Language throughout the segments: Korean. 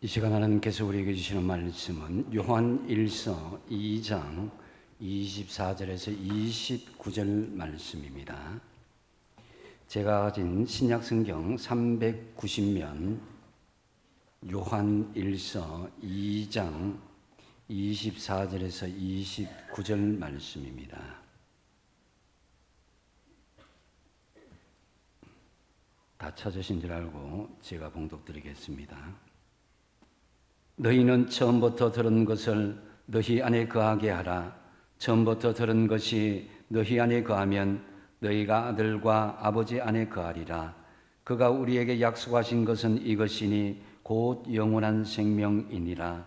이 시간 하나님께서 우리에게 주시는 말씀은 요한 1서 2장 24절에서 29절 말씀입니다. 제가 가진 신약성경 390면 요한 1서 2장 24절에서 29절 말씀입니다. 다 찾으신 줄 알고 제가 봉독드리겠습니다. 너희는 처음부터 들은 것을 너희 안에 거하게 하라. 처음부터 들은 것이 너희 안에 거하면 너희가 아들과 아버지 안에 거하리라. 그가 우리에게 약속하신 것은 이것이니 곧 영원한 생명이니라.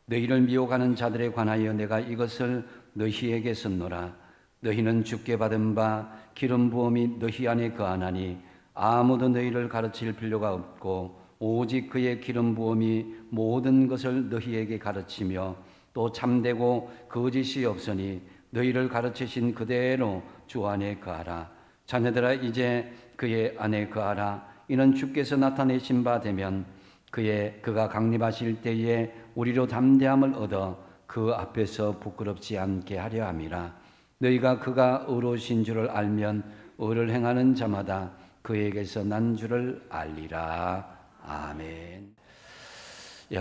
너희를 미혹하는 자들에 관하여 내가 이것을 너희에게 썼노라. 너희는 주께 받은 바 기름 부음이 너희 안에 거하나니 아무도 너희를 가르칠 필요가 없고 오직 그의 기름 부음이 모든 것을 너희에게 가르치며 또 참되고 거짓이 없으니 너희를 가르치신 그대로 주 안에 거하라. 자녀들아 이제 그의 안에 거하라. 이는 주께서 나타내신 바 되면 그가 강림하실 때에 우리로 담대함을 얻어 그 앞에서 부끄럽지 않게 하려 함이라. 너희가 그가 의로우신 줄을 알면 의를 행하는 자마다 그에게서 난 줄을 알리라. 아멘.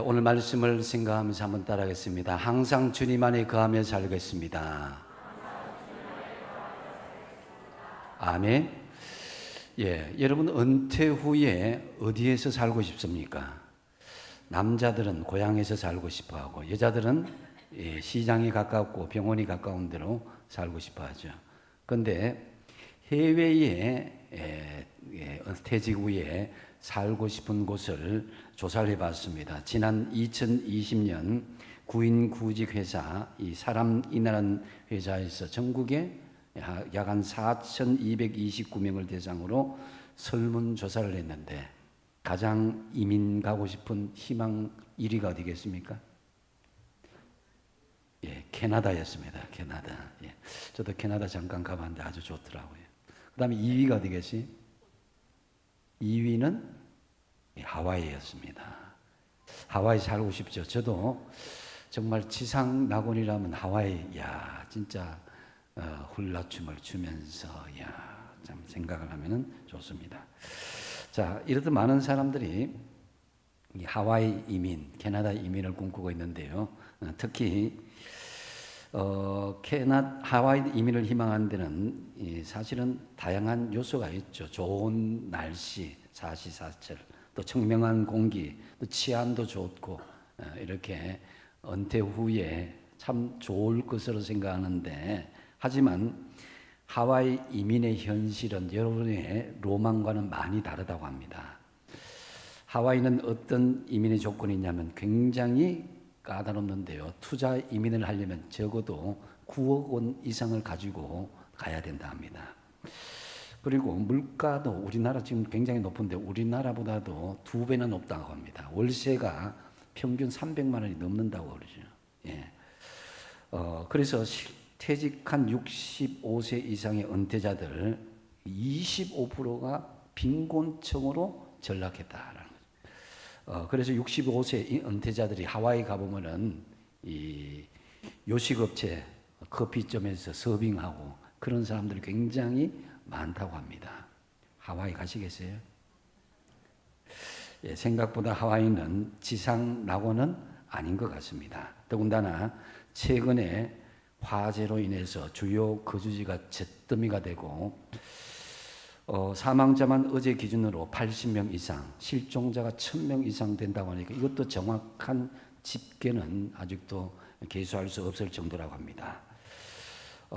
오늘 말씀을 생각하면서 한번 따라하겠습니다. 항상 주님 안에 거하며 살겠습니다. 아멘. 여러분 은퇴 후에 어디에서 살고 싶습니까? 남자들은 고향에서 살고 싶어하고 여자들은 시장이 가깝고 병원이 가까운 데로 살고 싶어하죠. 그런데 해외에 퇴직 후에 살고 싶은 곳을 조사를 해봤습니다. 지난 2020년 구인 구직 회사 이 사람이라는 회사에서 전국에 약 한 4,229명을 대상으로 설문조사를 했는데 가장 이민 가고 싶은 희망 1위가 어디겠습니까? 캐나다였습니다. 캐나다. 저도 캐나다 잠깐 가봤는데 아주 좋더라고요. 그 다음에 2위가 어디겠어요? 2위는 하와이였습니다. 하와이 살고 싶죠. 저도 정말 지상 낙원이라면 하와이, 진짜 훌라춤을 추면서, 참 생각을 하면은 좋습니다. 자, 이렇듯 많은 사람들이 이 하와이 이민, 캐나다 이민을 꿈꾸고 있는데요. 특히 하와이 이민을 희망하는 데는 사실은 다양한 요소가 있죠. 좋은 날씨, 사시사철, 또 청명한 공기, 또 치안도 좋고 이렇게 은퇴 후에 참 좋을 것으로 생각하는데 하지만 하와이 이민의 현실은 여러분의 로망과는 많이 다르다고 합니다. 하와이는 어떤 이민의 조건이 있냐면 굉장히 까다롭는데요. 투자 이민을 하려면 적어도 9억 원 이상을 가지고 가야 된다 합니다. 그리고 물가도 우리나라 지금 굉장히 높은데 우리나라보다도 2배나 높다고 합니다. 월세가 평균 300만 원이 넘는다고 그러죠. 그래서 퇴직한 65세 이상의 은퇴자들 25%가 빈곤층으로 전락했다라는 거죠. 그래서 65세 은퇴자들이 하와이 가보면은 이 요식업체 커피점에서 서빙하고 그런 사람들이 굉장히 많다고 합니다. 하와이 가시겠어요? 생각보다 하와이는 지상 낙원은 아닌 것 같습니다. 더군다나 최근에 화재로 인해서 주요 거주지가 잿더미가 되고 사망자만 어제 기준으로 80명 이상, 실종자가 1000명 이상 된다고 하니까 이것도 정확한 집계는 아직도 계수할 수 없을 정도라고 합니다.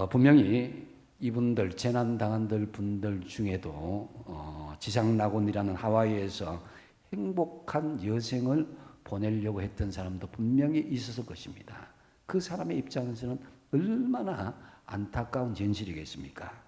분명히 이분들 재난당한 분들 중에도 지상낙원이라는 하와이에서 행복한 여생을 보내려고 했던 사람도 분명히 있었을 것입니다. 그 사람의 입장에서는 얼마나 안타까운 현실이겠습니까?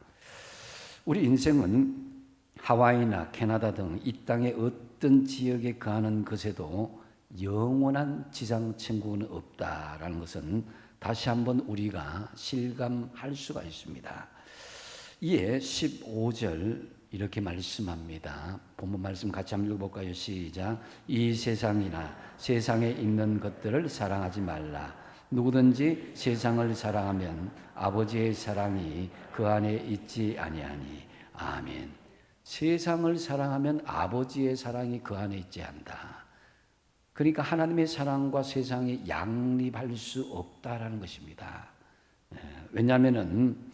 우리 인생은 하와이나 캐나다 등 이 땅의 어떤 지역에 거하는 것에도 영원한 지상 천국은 없다라는 것은 다시 한번 우리가 실감할 수가 있습니다. 이에 15절 이렇게 말씀합니다. 본문 말씀 같이 한번 읽어볼까요? 시작. 이 세상이나 세상에 있는 것들을 사랑하지 말라. 누구든지 세상을 사랑하면 아버지의 사랑이 그 안에 있지 아니하니. 아멘. 세상을 사랑하면 아버지의 사랑이 그 안에 있지 않다. 그러니까 하나님의 사랑과 세상이 양립할 수 없다라는 것입니다. 왜냐하면은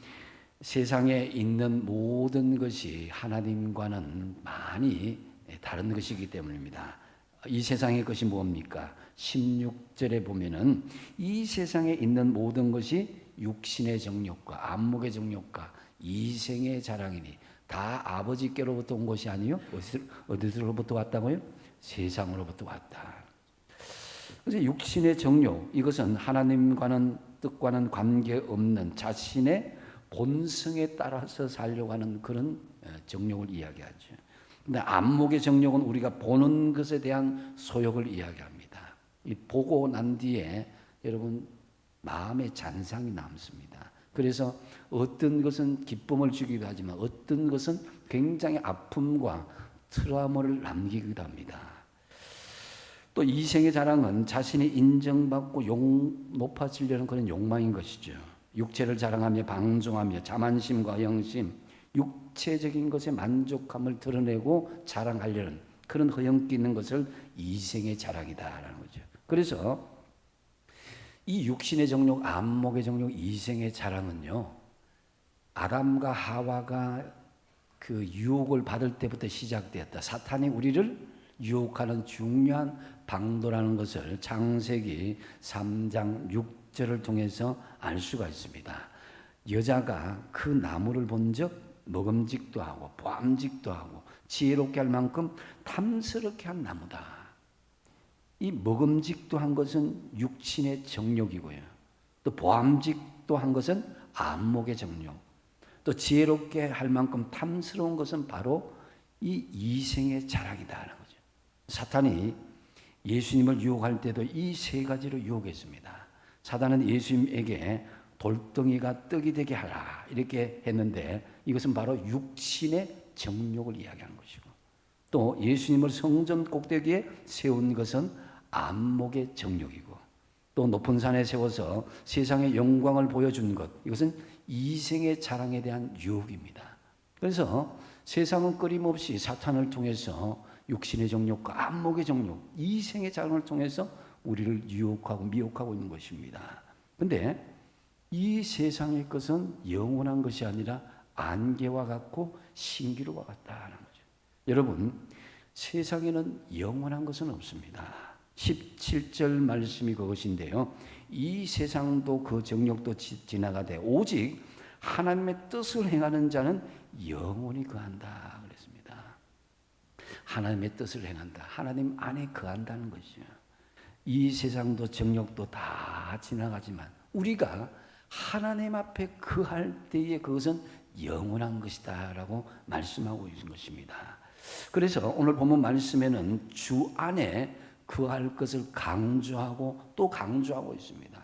세상에 있는 모든 것이 하나님과는 많이 다른 것이기 때문입니다. 이 세상의 것이 뭡니까? 16절에 보면은 이 세상에 있는 모든 것이 육신의 정욕과 안목의 정욕과 이생의 자랑이니 다 아버지께로부터 온 것이 아니요 어디서로부터 왔다고요? 세상으로부터 왔다. 그래서 육신의 정욕, 이것은 하나님과는 뜻과는 관계없는 자신의 본성에 따라서 살려고 하는 그런 정욕을 이야기하죠. 근데 안목의 정욕은 우리가 보는 것에 대한 소욕을 이야기합니다. 이 보고 난 뒤에 여러분 마음의 잔상이 남습니다. 그래서 어떤 것은 기쁨을 주기도 하지만 어떤 것은 굉장히 아픔과 트라우마를 남기기도 합니다. 또 이생의 자랑은 자신이 인정받고 높아지려는 그런 욕망인 것이죠. 육체를 자랑하며 방종하며 자만심과 영심, 육체적인 것에 만족함을 드러내고 자랑하려는 그런 허영기 있는 것을 이생의 자랑이다라는 거죠. 그래서 이 육신의 정욕, 안목의 정욕, 이생의 자랑은요, 아담과 하와가 그 유혹을 받을 때부터 시작되었다. 사탄이 우리를 유혹하는 중요한 방도라는 것을 창세기 3장 6절을 통해서 알 수가 있습니다. 여자가 그 나무를 본 적 먹음직도 하고 보암직도 하고 지혜롭게 할 만큼 탐스럽게 한 나무다. 이 먹음직도 한 것은 육신의 정욕이고요. 또 보암직도 한 것은 안목의 정욕. 또 지혜롭게 할 만큼 탐스러운 것은 바로 이 이생의 자랑이다라는 거죠. 사탄이 예수님을 유혹할 때도 이 세 가지로 유혹했습니다. 사탄은 예수님에게 돌덩이가 떡이 되게 하라 이렇게 했는데 이것은 바로 육신의 정욕을 이야기하는 것이고, 또 예수님을 성전 꼭대기에 세운 것은 안목의 정욕이고, 또 높은 산에 세워서 세상의 영광을 보여준 것, 이것은 이생의 자랑에 대한 유혹입니다. 그래서 세상은 끊임없이 사탄을 통해서 육신의 정욕과 안목의 정욕, 이생의 자랑을 통해서 우리를 유혹하고 미혹하고 있는 것입니다. 그런데 이 세상의 것은 영원한 것이 아니라 안개와 같고 신기루와 같다는 거죠. 여러분, 세상에는 영원한 것은 없습니다. 17절 말씀이 그것인데요. 이 세상도 그 정욕도 지나가되 오직 하나님의 뜻을 행하는 자는 영원히 거한다 그랬습니다. 하나님의 뜻을 행한다. 하나님 안에 거한다는 것이죠. 이 세상도 정욕도 다 지나가지만 우리가 하나님 앞에 거할 때에 그것은 영원한 것이다 라고 말씀하고 있는 것입니다. 그래서 오늘 본문 말씀에는 주 안에 거할 것을 강조하고 또 강조하고 있습니다.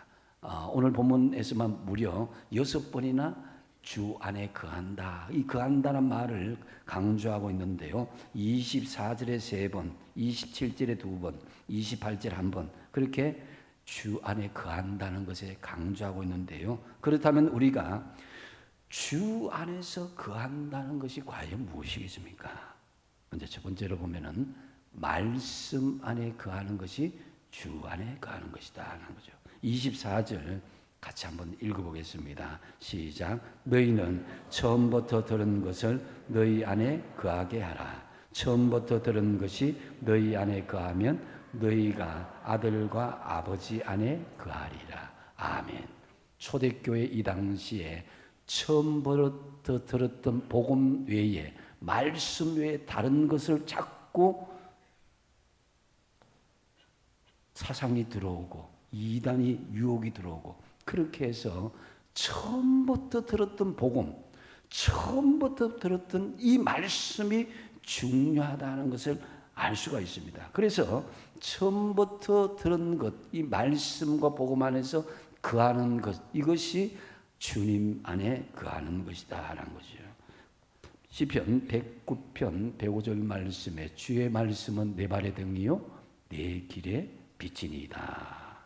오늘 본문에서만 무려 6번이나 주 안에 거한다, 이 거한다는 말을 강조하고 있는데요. 24절에 3번, 27절에 2번, 28절에 1번 그렇게 주 안에 거한다는 것에 강조하고 있는데요. 그렇다면 우리가 주 안에서 거한다는 것이 과연 무엇이겠습니까? 먼저 첫 번째로 보면은 말씀 안에 거하는 것이 주 안에 거하는 것이다 하는 거죠. 24절 같이 한번 읽어보겠습니다. 시작. 너희는 처음부터 들은 것을 너희 안에 거하게 하라. 처음부터 들은 것이 너희 안에 거하면 너희가 아들과 아버지 안에 거하리라. 아멘. 초대교회 이 당시에 처음부터 들었던 복음 외에 말씀 외에 다른 것을 자꾸 사상이 들어오고 이단이 유혹이 들어오고 그렇게 해서 처음부터 들었던 복음, 처음부터 들었던 이 말씀이 중요하다는 것을 알 수가 있습니다. 그래서 처음부터 들은 것, 이 말씀과 복음 안에서 거하는 것, 이것이 주님 안에 거하는 것이다 라는 거죠. 시편 109편 105절 말씀에 주의 말씀은 내 발의 등이요 내 길의 빛이니이다.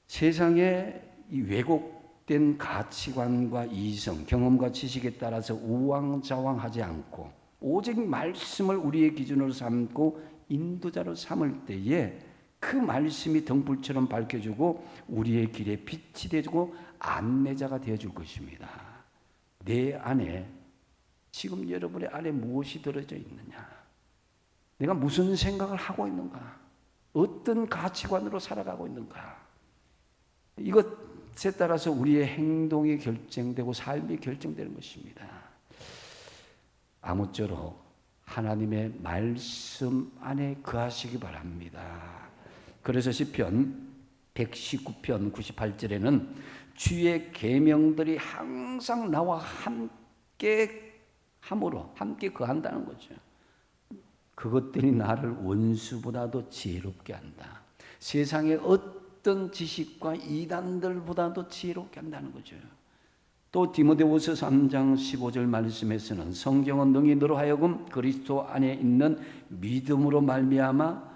세상의 이 왜곡된 가치관과 이성, 경험과 지식에 따라서 우왕좌왕하지 않고 오직 말씀을 우리의 기준으로 삼고 인도자로 삼을 때에 그 말씀이 등불처럼 밝혀주고 우리의 길에 빛이 되고 안내자가 되어줄 것입니다. 내 안에 지금 여러분의 안에 무엇이 들어져 있느냐? 내가 무슨 생각을 하고 있는가? 어떤 가치관으로 살아가고 있는가? 이것에 따라서 우리의 행동이 결정되고 삶이 결정되는 것입니다. 아무쪼록 하나님의 말씀 안에 거하시기 바랍니다. 그래서 시편 119편 98절에는 주의 계명들이 항상 나와 함께 함으로 함께 거한다는 거죠. 그것들이 나를 원수보다도 지혜롭게 한다. 세상의 어떤 지식과 이단들보다도 지혜롭게 한다는 거죠. 또 디모데후서 3장 15절 말씀에서는 성경은 능히 너로 하여금 그리스도 안에 있는 믿음으로 말미암아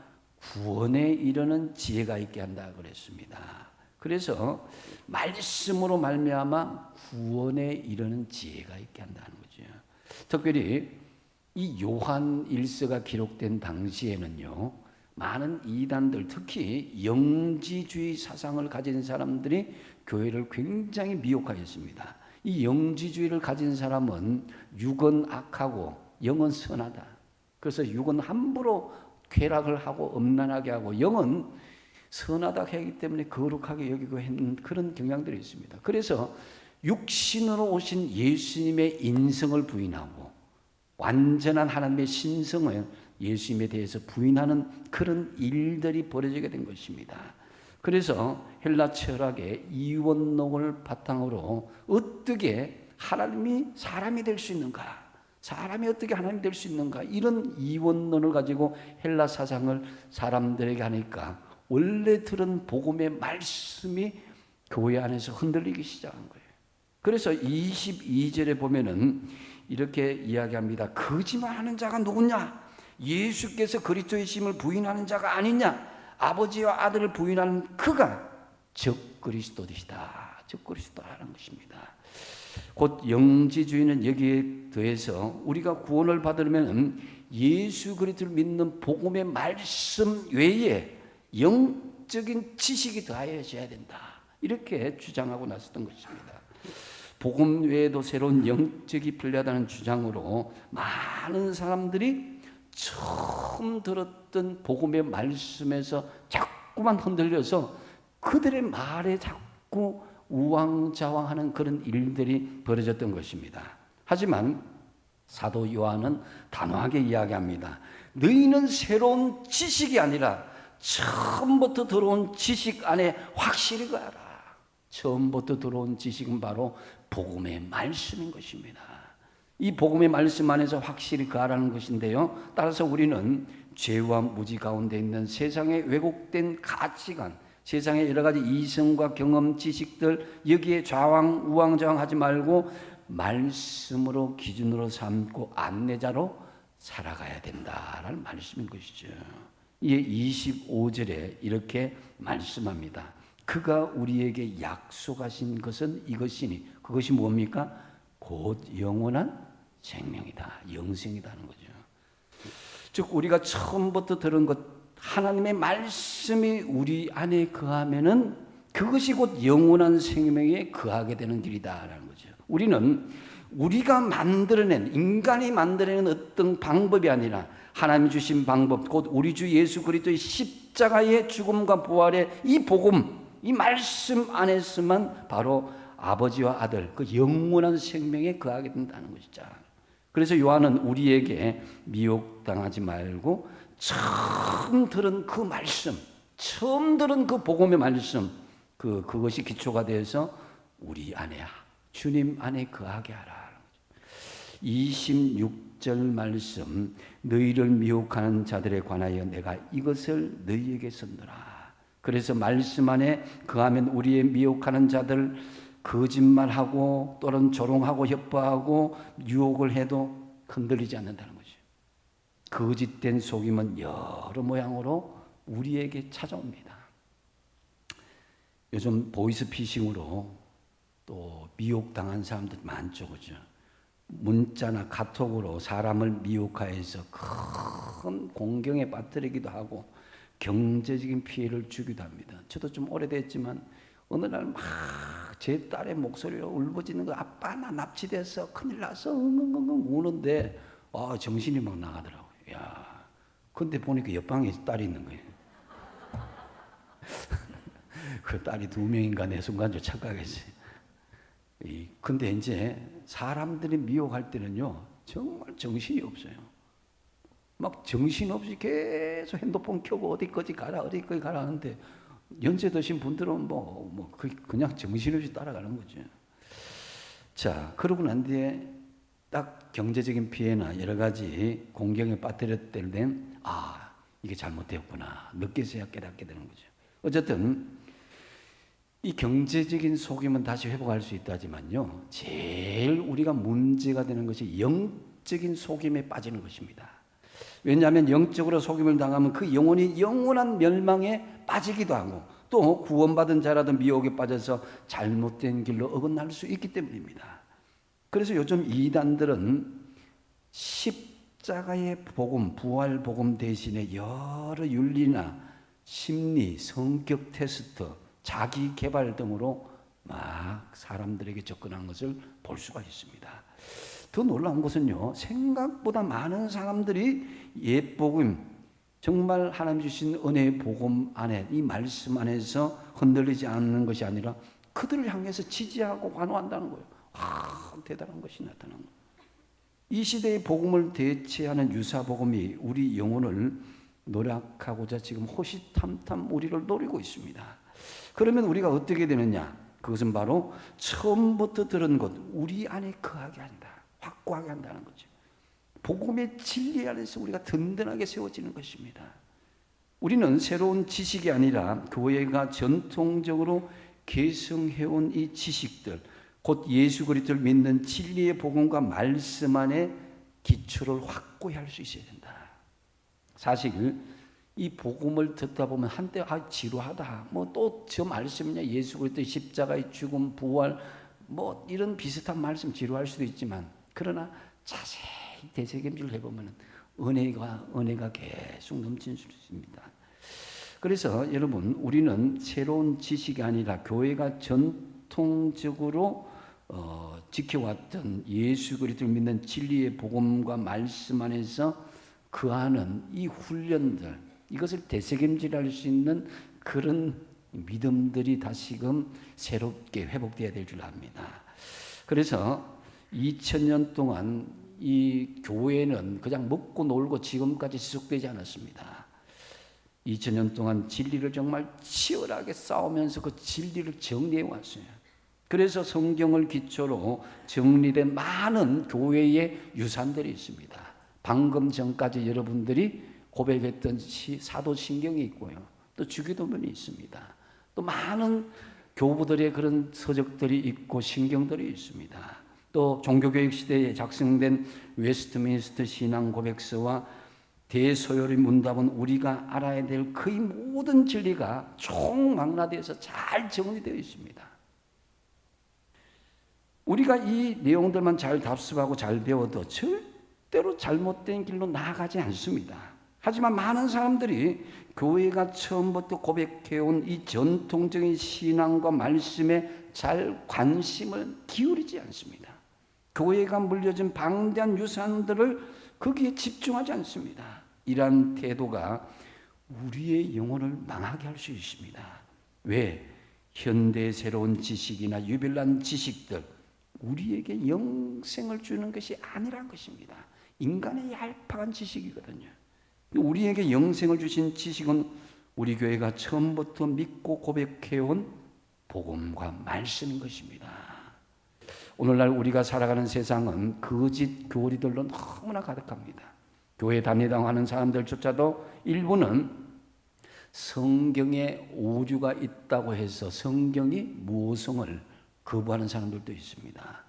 구원에 이르는 지혜가 있게 한다 그랬습니다. 그래서 말씀으로 말미암아 구원에 이르는 지혜가 있게 한다는 거죠. 특별히 이 요한 1서가 기록된 당시에는요, 많은 이단들, 특히 영지주의 사상을 가진 사람들이 교회를 굉장히 미혹하였습니다. 이 영지주의를 가진 사람은 육은 악하고 영은 선하다. 그래서 육은 함부로 쾌락을 하고 음란하게 하고 영은 선하다 하기 때문에 거룩하게 여기고 하는 그런 경향들이 있습니다. 그래서 육신으로 오신 예수님의 인성을 부인하고 완전한 하나님의 신성을 예수님에 대해서 부인하는 그런 일들이 벌어지게 된 것입니다. 그래서 헬라 철학의 이원론을 바탕으로 어떻게 하나님이 사람이 될 수 있는가? 사람이 어떻게 하나님이 될 수 있는가? 이런 이원론을 가지고 헬라 사상을 사람들에게 하니까 원래 들은 복음의 말씀이 교회 안에서 흔들리기 시작한 거예요. 그래서 22절에 보면은 이렇게 이야기합니다. 거짓말하는 자가 누구냐? 예수께서 그리스도이심을 부인하는 자가 아니냐? 아버지와 아들을 부인하는 그가 적 그리스도이시다. 적 그리스도라는 것입니다. 곧 영지주의는 여기에 더해서 우리가 구원을 받으려면 예수 그리스도를 믿는 복음의 말씀 외에 영적인 지식이 더하여져야 된다. 이렇게 주장하고 나섰던 것입니다. 복음 외에도 새로운 영적이 필요하다는 주장으로 많은 사람들이 처음 들었던 복음의 말씀에서 자꾸만 흔들려서 그들의 말에 자꾸 우왕좌왕하는 그런 일들이 벌어졌던 것입니다. 하지만 사도 요한은 단호하게 이야기합니다. 너희는 새로운 지식이 아니라 처음부터 들어온 지식 안에 확실히 가라. 처음부터 들어온 지식은 바로 복음의 말씀인 것입니다. 이 복음의 말씀 안에서 확실히 가라는 것인데요. 따라서 우리는 죄와 무지 가운데 있는 세상의 왜곡된 가치관, 세상의 여러 가지 이성과 경험, 지식들 여기에 좌왕, 우왕좌왕하지 말고 말씀으로 기준으로 삼고 안내자로 살아가야 된다라는 말씀인 것이죠. 이에 25절에 이렇게 말씀합니다. 그가 우리에게 약속하신 것은 이것이니 그것이 뭡니까? 곧 영원한 생명이다. 영생이다는 거죠. 즉 우리가 처음부터 들은 것 하나님의 말씀이 우리 안에 거하면은 그것이 곧 영원한 생명에 거하게 되는 길이다라는 거죠. 우리는 우리가 만들어낸 인간이 만들어낸 어떤 방법이 아니라 하나님이 주신 방법 곧 우리 주 예수 그리스도의 십자가의 죽음과 부활의 이 복음 이 말씀 안에서만 바로 아버지와 아들 그 영원한 생명에 거하게 된다는 것이죠. 그래서 요한은 우리에게 미혹당하지 말고 처음 들은 그 말씀, 처음 들은 그 복음의 말씀, 그것이 기초가 되어서 우리 안에 주님 안에 거하게 하라. 26절 말씀, 너희를 미혹하는 자들에 관하여 내가 이것을 너희에게 썼노라. 그래서 말씀 안에 거하면 우리의 미혹하는 자들 거짓말하고 또는 조롱하고 협박하고 유혹을 해도 흔들리지 않는다는 거죠. 거짓된 속임은 여러 모양으로 우리에게 찾아옵니다. 요즘 보이스피싱으로 또 미혹당한 사람들 많죠, 그죠? 문자나 카톡으로 사람을 미혹하여서 큰 공경에 빠뜨리기도 하고 경제적인 피해를 주기도 합니다. 저도 좀 오래됐지만 어느 날 막 제 딸의 목소리로 울부짖는 거, 아빠 나 납치돼서 큰일 났어 응응응응 우는데 정신이 막 나가더라고요. 야, 근데 보니까 옆방에 딸이 있는 거예요. 그 딸이 2명인가 내 순간적으로 착각했어요. 근데 이제 사람들이 미혹할 때는요, 정말 정신이 없어요. 막 정신없이 계속 핸드폰 켜고 어디까지 가라 어디까지 가라 하는데 연세 드신 분들은 그냥 정신없이 따라가는 거죠. 자, 그러고 난 뒤에 딱 경제적인 피해나 여러 가지 공경에 빠뜨렸을 때는 이게 잘못되었구나 늦게서야 깨닫게 되는 거죠. 어쨌든 이 경제적인 속임은 다시 회복할 수 있다지만요, 제일 우리가 문제가 되는 것이 영적인 속임에 빠지는 것입니다. 왜냐하면 영적으로 속임을 당하면 그 영혼이 영원한 멸망에 빠지기도 하고 또 구원받은 자라도 미혹에 빠져서 잘못된 길로 어긋날 수 있기 때문입니다. 그래서 요즘 이단들은 십자가의 복음, 부활 복음 대신에 여러 윤리나 심리, 성격 테스트, 자기 개발 등으로 막 사람들에게 접근한 것을 볼 수가 있습니다. 더 놀라운 것은요, 생각보다 많은 사람들이 옛 복음, 정말 하나님 주신 은혜의 복음 안에, 이 말씀 안에서 흔들리지 않는 것이 아니라 그들을 향해서 지지하고 환호한다는 거예요. 대단한 것이 나타난 거예요. 이 시대의 복음을 대체하는 유사 복음이 우리 영혼을 노력하고자 지금 호시탐탐 우리를 노리고 있습니다. 그러면 우리가 어떻게 되느냐? 그것은 바로 처음부터 들은 것, 우리 안에 거하게 한다, 확고하게 한다는 거죠. 복음의 진리 안에서 우리가 든든하게 세워지는 것입니다. 우리는 새로운 지식이 아니라 교회가 전통적으로 계승해온 이 지식들, 곧 예수 그리스도를 믿는 진리의 복음과 말씀 안에 기초를 확고히 할 수 있어야 된다. 사실 이 복음을 듣다 보면 한때 지루하다, 또 저 말씀이냐, 예수 그리스도의 십자가의 죽음, 부활, 이런 비슷한 말씀 지루할 수도 있지만, 그러나 자세히 되새김질 해보면 은혜가 계속 넘치는 수 있습니다. 그래서 여러분, 우리는 새로운 지식이 아니라 교회가 전통적으로 지켜왔던 예수 그리스도를 믿는 진리의 복음과 말씀 안에서 그하는 이 훈련들, 이것을 되새김질할 수 있는 그런 믿음들이 다시금 새롭게 회복되어야 될 줄 압니다. 그래서 2000년 동안 이 교회는 그냥 먹고 놀고 지금까지 지속되지 않았습니다. 2000년 동안 진리를 정말 치열하게 싸우면서 그 진리를 정리해 왔어요. 그래서 성경을 기초로 정리된 많은 교회의 유산들이 있습니다. 방금 전까지 여러분들이 고백했던 사도신경이 있고요, 또 주기도문이 있습니다. 또 많은 교부들의 그런 서적들이 있고 신경들이 있습니다. 또 종교교육 시대에 작성된 웨스트민스터 신앙 고백서와 대소요리 문답은 우리가 알아야 될 거의 모든 진리가 총망라되어서 잘 정리되어 있습니다. 우리가 이 내용들만 잘 답습하고 잘 배워도 절대로 잘못된 길로 나아가지 않습니다. 하지만 많은 사람들이 교회가 처음부터 고백해온 이 전통적인 신앙과 말씀에 잘 관심을 기울이지 않습니다. 교회가 물려준 방대한 유산들을 거기에 집중하지 않습니다. 이러한 태도가 우리의 영혼을 망하게 할 수 있습니다. 왜? 현대의 새로운 지식이나 유별난 지식들, 우리에게 영생을 주는 것이 아니란 것입니다. 인간의 얄팍한 지식이거든요. 우리에게 영생을 주신 지식은 우리 교회가 처음부터 믿고 고백해온 복음과 말씀인 것입니다. 오늘날 우리가 살아가는 세상은 거짓 교리들로 너무나 가득합니다. 교회 다니다고 하는 사람들조차도 일부는 성경에 오류가 있다고 해서 성경이 모성을 거부하는 사람들도 있습니다.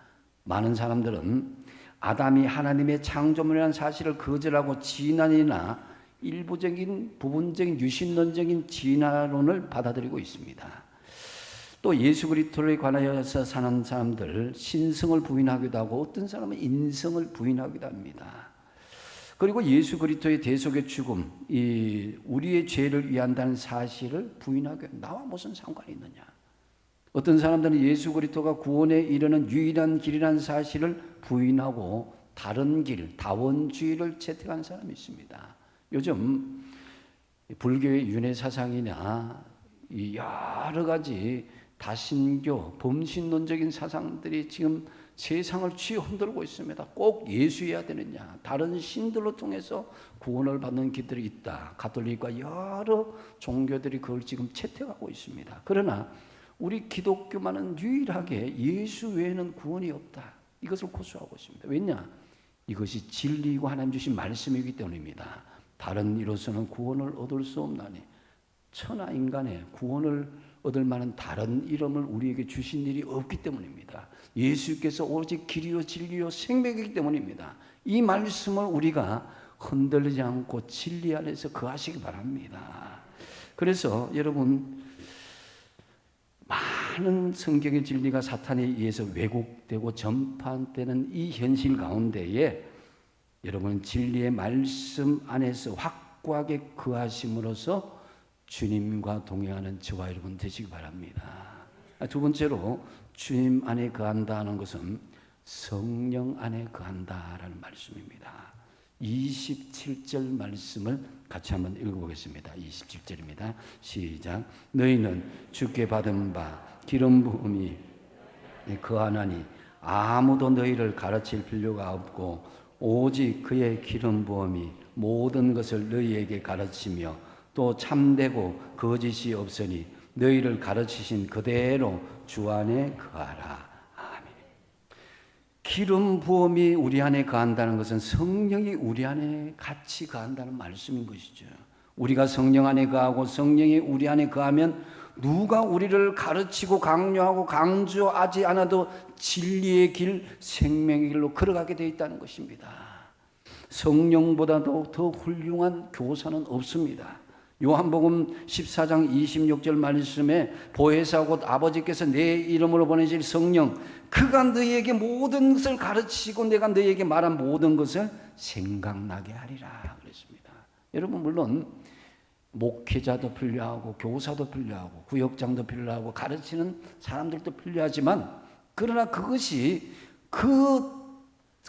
많은 사람들은 아담이 하나님의 창조물이라는 사실을 거절하고 진화론이나 일부적인 부분적인 유신론적인 진화론을 받아들이고 있습니다. 또 예수 그리스도에 관하여서 사는 사람들 신성을 부인하기도 하고 어떤 사람은 인성을 부인하기도 합니다. 그리고 예수 그리스도의 대속의 죽음, 우리의 죄를 위한다는 사실을 부인하게 나와 무슨 상관이 있느냐. 어떤 사람들은 예수 그리스도가 구원에 이르는 유일한 길이라는 사실을 부인하고 다른 길, 다원주의를 채택한 사람이 있습니다. 요즘 불교의 윤회 사상이나 여러 가지 다신교, 범신론적인 사상들이 지금 세상을 쥐어흔들고 있습니다. 꼭 예수여야 되느냐, 다른 신들로 통해서 구원을 받는 길들이 있다. 가톨릭과 여러 종교들이 그걸 지금 채택하고 있습니다. 그러나 우리 기독교만은 유일하게 예수 외에는 구원이 없다. 이것을 고수하고 있습니다. 왜냐? 이것이 진리이고 하나님 주신 말씀이기 때문입니다. 다른 이로서는 구원을 얻을 수 없나니 천하 인간의 구원을 얻을 만한 다른 이름을 우리에게 주신 일이 없기 때문입니다. 예수께서 오직 길이요 진리요 생명이기 때문입니다. 이 말씀을 우리가 흔들리지 않고 진리 안에서 거하시기 바랍니다. 그래서 여러분, 많은 성경의 진리가 사탄에 의해서 왜곡되고 전파되는 이 현실 가운데에 여러분 진리의 말씀 안에서 확고하게 거하심으로써 주님과 동행하는 저와 여러분 되시기 바랍니다. 두 번째로 주님 안에 거한다는 것은 성령 안에 거한다라는 말씀입니다. 27절 말씀을 같이 한번 읽어보겠습니다. 27절입니다. 시작. 너희는 주께 받은 바 기름 부음이 거하나니 아무도 너희를 가르칠 필요가 없고 오직 그의 기름 부음이 모든 것을 너희에게 가르치며 또 참되고 거짓이 없으니 너희를 가르치신 그대로 주 안에 거하라. 아멘. 기름 부음이 우리 안에 거한다는 것은 성령이 우리 안에 같이 거한다는 말씀인 것이죠. 우리가 성령 안에 거하고 성령이 우리 안에 거하면 누가 우리를 가르치고 강요하고 강조하지 않아도 진리의 길, 생명의 길로 걸어가게 되어 있다는 것입니다. 성령보다도 더 훌륭한 교사는 없습니다. 요한복음 14장 26절 말씀에 보혜사 곧 아버지께서 내 이름으로 보내실 성령 그가 너희에게 모든 것을 가르치시고 내가 너희에게 말한 모든 것을 생각나게 하리라 그랬습니다. 여러분, 물론 목회자도 필요하고 교사도 필요하고 구역장도 필요하고 가르치는 사람들도 필요하지만 그러나 그것이 그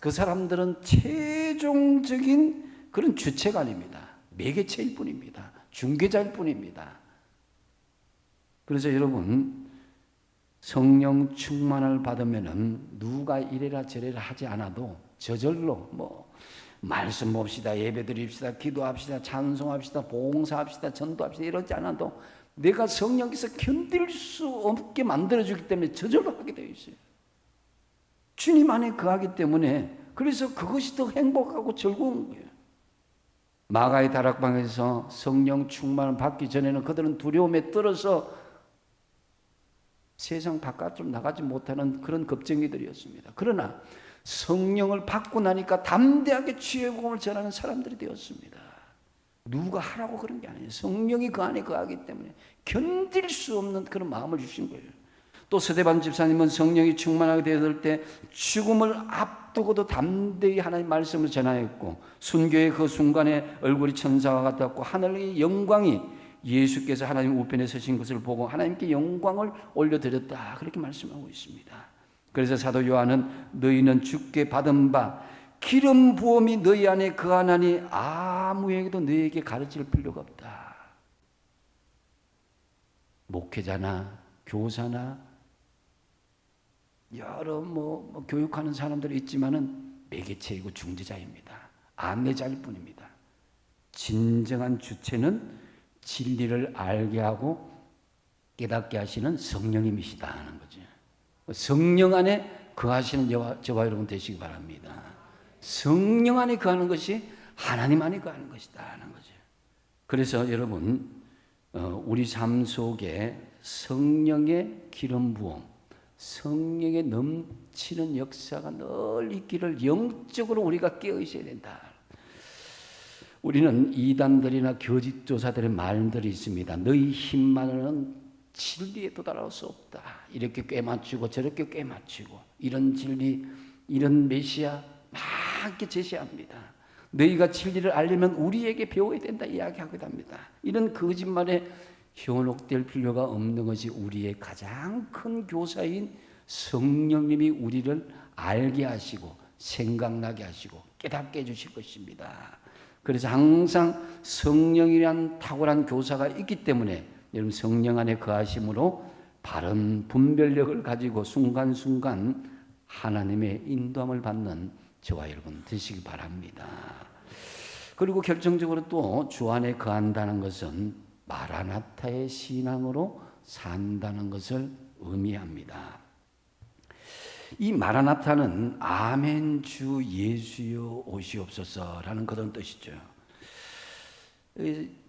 사람들은 최종적인 그런 주체가 아닙니다. 매개체일 뿐입니다. 중개자일 뿐입니다. 그래서 여러분, 성령 충만을 받으면은 누가 이래라 저래라 하지 않아도 저절로 말씀 봅시다, 예배 드립시다, 기도합시다, 찬송합시다, 봉사합시다, 전도합시다 이러지 않아도 내가 성령께서 견딜 수 없게 만들어주기 때문에 저절로 하게 되어 있어요. 주님 안에 거하기 때문에 그래서 그것이 더 행복하고 즐거운 거예요. 마가의 다락방에서 성령 충만을 받기 전에는 그들은 두려움에 떨어서 세상 바깥으로 나가지 못하는 그런 겁쟁이들이었습니다. 그러나 성령을 받고 나니까 담대하게 주의 복음을 전하는 사람들이 되었습니다. 누가 하라고 그런 게 아니에요. 성령이 그 안에 거하기 때문에 견딜 수 없는 그런 마음을 주신 거예요. 또 서대반 집사님은 성령이 충만하게 되었을 때 죽음을 앞두고도 담대히 하나님 말씀을 전하였고 순교의 그 순간에 얼굴이 천사와 같았고 하늘의 영광이 예수께서 하나님 우편에 서신 것을 보고 하나님께 영광을 올려드렸다 그렇게 말씀하고 있습니다. 그래서 사도 요한은 너희는 주께 받은 바 기름 부음이 너희 안에 거하나니 아무에게도 너희에게 가르칠 필요가 없다. 목회자나 교사나 여러 교육하는 사람들이 있지만은 매개체이고 중재자입니다. 안내자일 뿐입니다. 진정한 주체는 진리를 알게 하고 깨닫게 하시는 성령님이시다 하는 거죠. 성령 안에 거하시는 저와 여러분 되시기 바랍니다. 성령 안에 거하는 것이 하나님 안에 거하는 것이다 하는 거죠. 그래서 여러분, 우리 삶 속에 성령의 기름 부음, 성령의 넘치는 역사가 늘 있기를 영적으로 우리가 깨어 있어야 된다. 우리는 이단들이나 거짓교사들의 말들이 있습니다. 너희 힘만으로는 진리에 도달할 수 없다. 이렇게 꿰맞추고 저렇게 꿰맞추고 이런 진리, 이런 메시아 막 이렇게 제시합니다. 너희가 진리를 알려면 우리에게 배워야 된다 이야기하기도 합니다. 이런 거짓말에 현혹될 필요가 없는 것이 우리의 가장 큰 교사인 성령님이 우리를 알게 하시고 생각나게 하시고 깨닫게 해주실 것입니다. 그래서 항상 성령이란 탁월한 교사가 있기 때문에 여러분 성령 안에 거하심으로 바른 분별력을 가지고 순간순간 하나님의 인도함을 받는 저와 여러분 되시기 바랍니다. 그리고 결정적으로 또 주 안에 거한다는 것은 마라나타의 신앙으로 산다는 것을 의미합니다. 이 마라나타는 아멘 주 예수여 오시옵소서라는 그런 뜻이죠.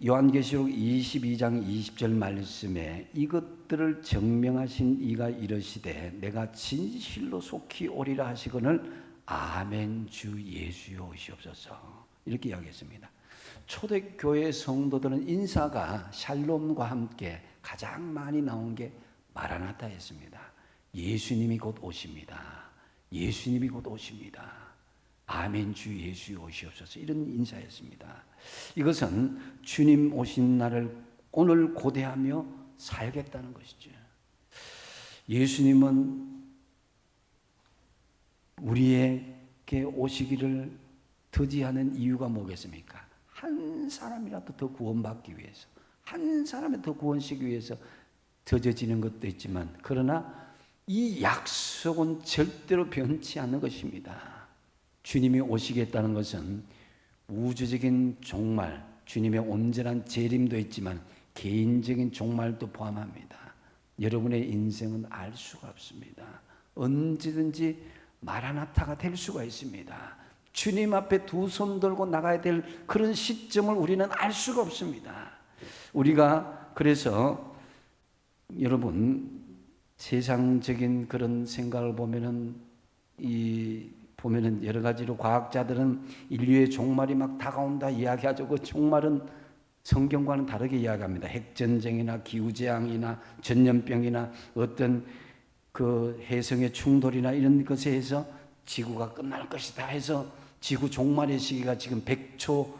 요한계시록 22장 20절 말씀에 이것들을 증명하신 이가 이르시되 내가 진실로 속히 오리라 하시거늘 아멘 주 예수여 오시옵소서 이렇게 이야기했습니다. 초대교회 성도들은 인사가 샬롬과 함께 가장 많이 나온 게 마라나타였습니다. 예수님이 곧 오십니다. 예수님이 곧 오십니다. 아멘 주 예수 오시옵소서 이런 인사였습니다. 이것은 주님 오신 날을 오늘 고대하며 살겠다는 것이죠. 예수님은 우리에게 오시기를 더디하는 이유가 뭐겠습니까? 한 사람이라도 더 구원받기 위해서, 한 사람을 더 구원시키기 위해서 더뎌지는 것도 있지만 그러나 이 약속은 절대로 변치 않는 것입니다. 주님이 오시겠다는 것은 우주적인 종말, 주님의 온전한 재림도 있지만 개인적인 종말도 포함합니다. 여러분의 인생은 알 수가 없습니다. 언제든지 마라나타가 될 수가 있습니다. 주님 앞에 두 손 들고 나가야 될 그런 시점을 우리는 알 수가 없습니다. 우리가 그래서 여러분 세상적인 그런 생각을 보면은 여러 가지로 과학자들은 인류의 종말이 막 다가온다 이야기하죠. 그 종말은 성경과는 다르게 이야기합니다. 핵전쟁이나 기후재앙이나 전염병이나 어떤 그 해성의 충돌이나 이런 것에 의해서 지구가 끝날 것이다 해서 지구 종말의 시기가 지금 100초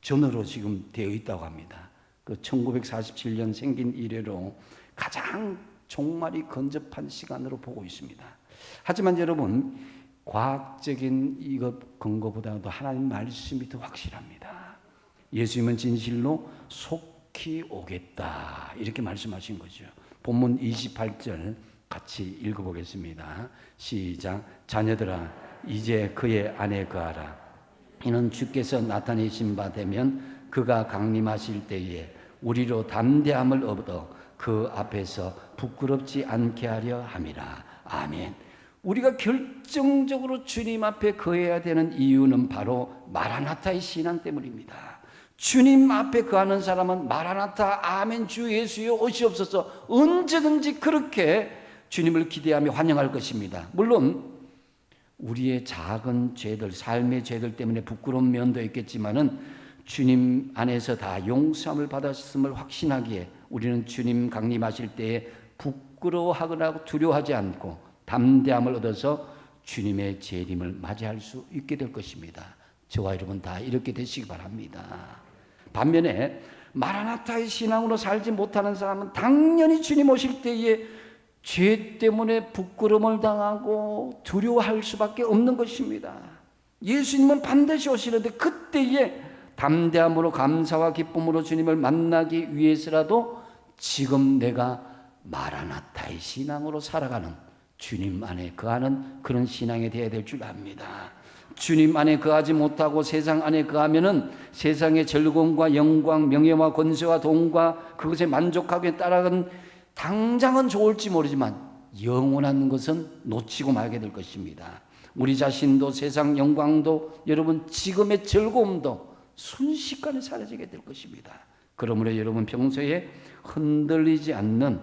전으로 지금 되어 있다고 합니다. 그 1947년 생긴 이래로 가장 종말이 근접한 시간으로 보고 있습니다. 하지만 여러분 과학적인 이것 근거보다도 하나님 말씀이 더 확실합니다. 예수님은 진실로 속히 오겠다 이렇게 말씀하신 거죠. 본문 28절 같이 읽어보겠습니다. 시작. 자녀들아 이제 그의 안에 거하라. 이는 주께서 나타내신 바 되면 그가 강림하실 때에 우리로 담대함을 얻어 그 앞에서 부끄럽지 않게 하려 함이라. 아멘. 우리가 결정적으로 주님 앞에 거해야 되는 이유는 바로 마라나타의 신앙 때문입니다. 주님 앞에 거하는 사람은 마라나타 아멘 주 예수여 오시옵소서 언제든지 그렇게 주님을 기대하며 환영할 것입니다. 물론 우리의 작은 죄들, 삶의 죄들 때문에 부끄러운 면도 있겠지만은 주님 안에서 다 용서함을 받았음을 확신하기에 우리는 주님 강림하실 때에 부끄러워하거나 두려워하지 않고 담대함을 얻어서 주님의 재림을 맞이할 수 있게 될 것입니다. 저와 여러분 다 이렇게 되시기 바랍니다. 반면에 마라나타의 신앙으로 살지 못하는 사람은 당연히 주님 오실 때에 죄 때문에 부끄러움을 당하고 두려워할 수밖에 없는 것입니다. 예수님은 반드시 오시는데 그때에 담대함으로 감사와 기쁨으로 주님을 만나기 위해서라도 지금 내가 마라나타의 신앙으로 살아가는 주님 안에 거하는 그런 신앙이 되어야 될 줄 압니다. 주님 안에 거하지 못하고 세상 안에 거하면은 세상의 즐거움과 영광, 명예와 권세와 돈과 그것에 만족하게 따라간 당장은 좋을지 모르지만 영원한 것은 놓치고 말게 될 것입니다. 우리 자신도 세상 영광도 여러분 지금의 즐거움도 순식간에 사라지게 될 것입니다. 그러므로 여러분 평소에 흔들리지 않는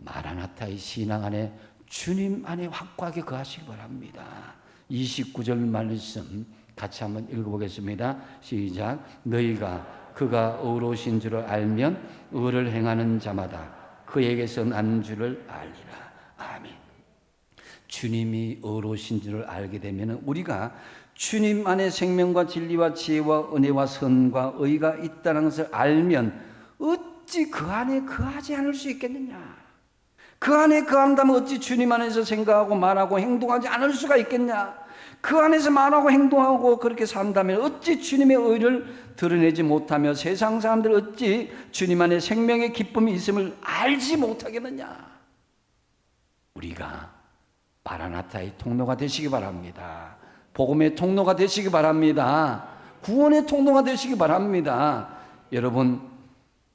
마라나타의 신앙 안에 주님 안에 확고하게 거하시기 바랍니다. 29절 말씀 같이 한번 읽어보겠습니다. 시작. 너희가 그가 의로우신 줄을 알면 의를 행하는 자마다 그에게서 난 줄을 알리라. 아멘. 주님이 의로우신 줄을 알게 되면 우리가 주님 안에 생명과 진리와 지혜와 은혜와 선과 의가 있다는 것을 알면 어찌 그 안에 거하지 않을 수 있겠느냐. 그 안에 거한다면 어찌 주님 안에서 생각하고 말하고 행동하지 않을 수가 있겠냐. 그 안에서 말하고 행동하고 그렇게 산다면 어찌 주님의 의를 드러내지 못하며 세상 사람들 어찌 주님 안에 생명의 기쁨이 있음을 알지 못하겠느냐. 우리가 마라나타의 통로가 되시기 바랍니다. 복음의 통로가 되시기 바랍니다. 구원의 통로가 되시기 바랍니다. 여러분,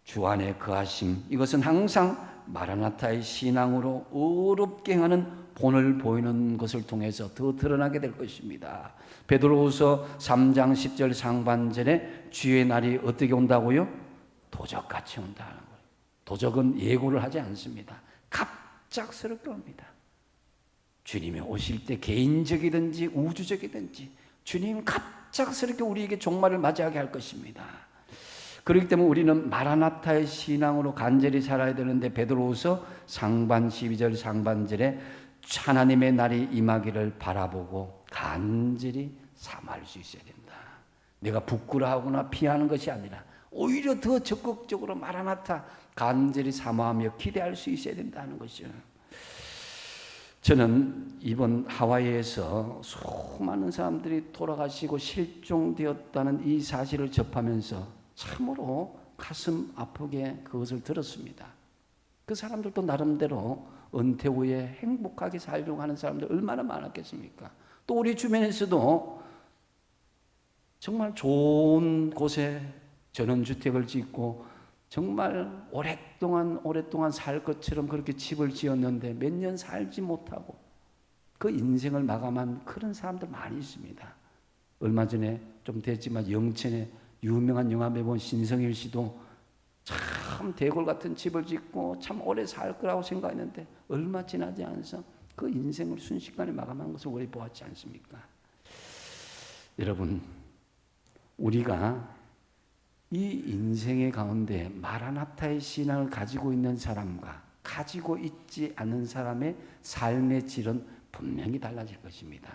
주 안에 거하심, 이것은 항상 마라나타의 신앙으로 어렵게 행하는 본을 보이는 것을 통해서 더 드러나게 될 것입니다. 베드로후서 3장 10절 상반절에 주의 날이 어떻게 온다고요? 도적같이 온다는 거예요. 도적은 예고를 하지 않습니다. 갑작스럽게 옵니다. 주님이 오실 때 개인적이든지 우주적이든지 주님 갑작스럽게 우리에게 종말을 맞이하게 할 것입니다. 그렇기 때문에 우리는 마라나타의 신앙으로 간절히 살아야 되는데 베드로후서 상반 12절 상반절에 하나님의 날이 임하기를 바라보고 간절히 사모할 수 있어야 된다. 내가 부끄러워하거나 피하는 것이 아니라 오히려 더 적극적으로 마라나타 간절히 사모하며 기대할 수 있어야 된다는 것이죠. 저는 이번 하와이에서 수많은 사람들이 돌아가시고 실종되었다는 이 사실을 접하면서 참으로 가슴 아프게 그것을 들었습니다. 그 사람들도 나름대로 은퇴 후에 행복하게 살려고 하는 사람들 얼마나 많았겠습니까? 또 우리 주변에서도 정말 좋은 곳에 전원주택을 짓고 정말 오랫동안 살 것처럼 그렇게 집을 지었는데 몇 년 살지 못하고 그 인생을 마감한 그런 사람들 많이 있습니다. 얼마 전에 좀 됐지만 영천에 유명한 영화배우 신성일 씨도 참 대골 같은 집을 짓고 참 오래 살 거라고 생각했는데 얼마 지나지 않아서 그 인생을 순식간에 마감한 것을 우리 보았지 않습니까? 여러분, 우리가 이 인생의 가운데 마라나타의 신앙을 가지고 있는 사람과 가지고 있지 않는 사람의 삶의 질은 분명히 달라질 것입니다.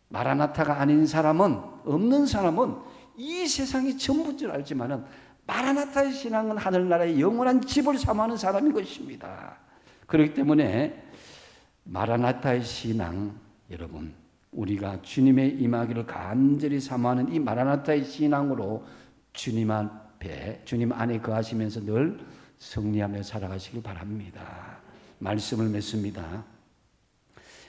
마라나타가 아닌 사람은, 없는 사람은 이 세상이 전부인 줄 알지만은 마라나타의 신앙은 하늘나라의 영원한 집을 사모하는 사람인 것입니다. 그렇기 때문에 마라나타의 신앙, 여러분, 우리가 주님의 임하기를 간절히 사모하는 이 마라나타의 신앙으로 주님 앞에, 주님 안에 거하시면서 늘 승리하며 살아가시길 바랍니다. 말씀을 맺습니다.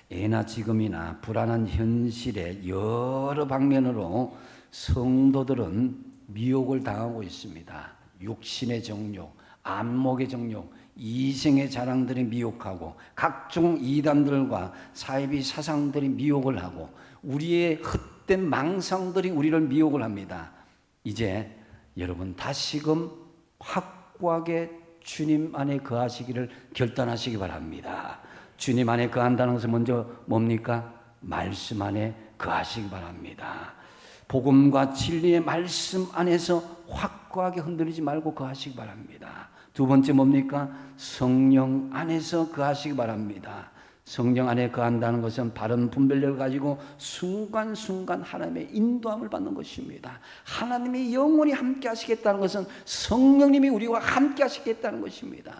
예나 지금이나 불안한 현실의 여러 방면으로 성도들은 미혹을 당하고 있습니다. 육신의 정욕, 안목의 정욕, 이생의 자랑들이 미혹하고 각종 이단들과 사이비 사상들이 미혹을 하고 우리의 헛된 망상들이 우리를 미혹을 합니다. 이제 여러분 다시금 확고하게 주님 안에 거하시기를 결단하시기 바랍니다. 주님 안에 거한다는 것은 먼저 뭡니까? 말씀 안에 거하시기 바랍니다. 복음과 진리의 말씀 안에서 확고하게 흔들리지 말고 거하시기 바랍니다. 두 번째 뭡니까? 성령 안에서 거하시기 바랍니다. 성령 안에 거한다는 것은 바른 분별력을 가지고 순간순간 하나님의 인도함을 받는 것입니다. 하나님이 영원히 함께 하시겠다는 것은 성령님이 우리와 함께 하시겠다는 것입니다.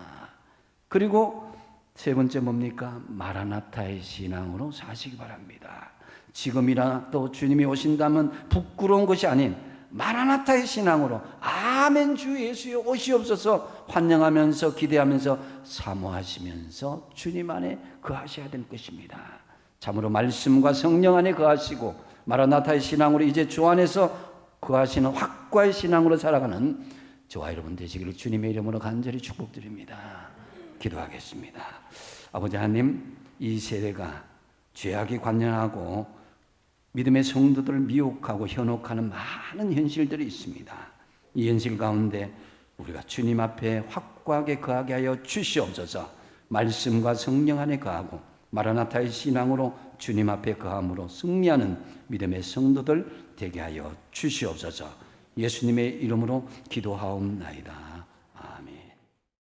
그리고 세 번째 뭡니까? 마라나타의 신앙으로 사시기 바랍니다. 지금이라도 주님이 오신다면 부끄러운 것이 아닌 마라나타의 신앙으로 아멘 주 예수여 오시옵소서 환영하면서 기대하면서 사모하시면서 주님 안에 거하셔야 될 것입니다. 참으로 말씀과 성령 안에 거하시고 마라나타의 신앙으로 이제 주 안에서 거하시는 확고의 신앙으로 살아가는 저와 여러분 되시기를 주님의 이름으로 간절히 축복드립니다. 기도하겠습니다. 아버지 하나님, 이 세대가 죄악에 관련하고 믿음의 성도들을 미혹하고 현혹하는 많은 현실들이 있습니다. 이 현실 가운데 우리가 주님 앞에 확고하게 거하게 하여 주시옵소서. 말씀과 성령 안에 거하고 마라나타의 신앙으로 주님 앞에 거함으로 승리하는 믿음의 성도들 되게 하여 주시옵소서. 예수님의 이름으로 기도하옵나이다.